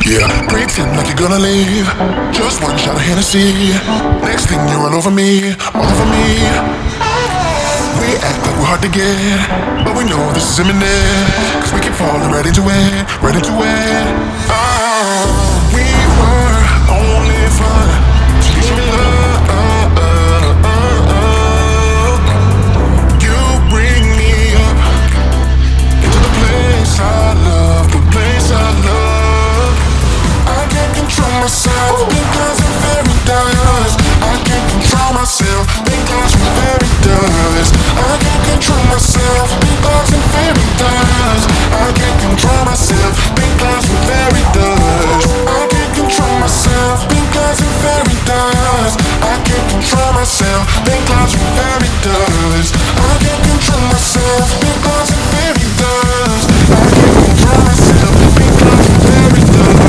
Yeah, pretend like you're gonna leave. Just one shot of Hennessy. Next thing you're all over me, all over me. We act like we're hard to get, but we know this is imminent. Cause we keep falling right into it, right into it. We were only fun till you show me love. You bring me up into the place I love, the place I love. I can't control myself because I'm very dust. I can't control myself because I'm very dust. I can't control myself because I'm very dust. I can't control myself because I'm very dust. I can't control myself because I'm very dust. I can't control myself because I'm very dust. I can't control myself because I'm very dust. I can't control myself because I'm very dust. I can't control myself because I'm very dust.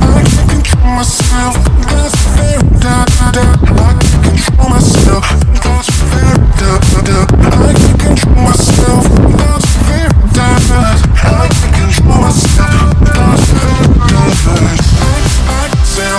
I can't control myself because I'm very dust. I can't control myself because I'm very dust. I can't control myself because I'm very dust. I can sell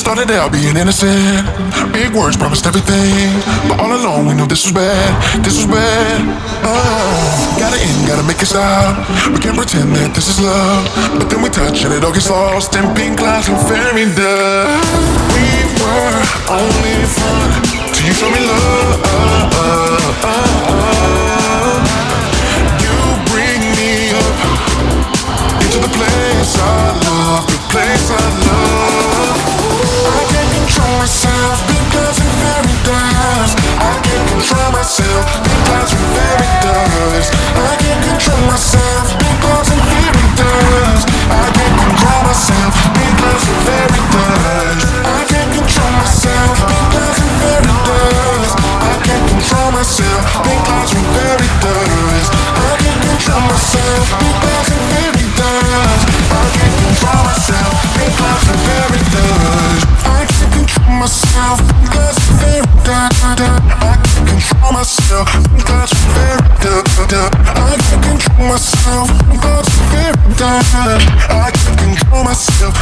Started out being innocent, big words promised everything, but all along we knew this was bad, this was bad. Gotta end, gotta make it stop. We can't pretend that this is love, but then we touch and it all gets lost in pink clouds and fairy dust. We were only fun till you show me love. You bring me up into the place I love, the place I love. I can't control myself because I'm very dust. I can't control myself because I'm very dust. I can't control myself because I'm very dust. I can't control myself because I'm very dust. I can't control myself because I'm very dust. I can't control myself because I'm very dust. I can't control myself because I'm very dust. I can't control myself because I'm very dust. I can't control myself because I'm very dust. I can't control myself because I'm very dust. I can't control myself because I'm very dust. I can't control myself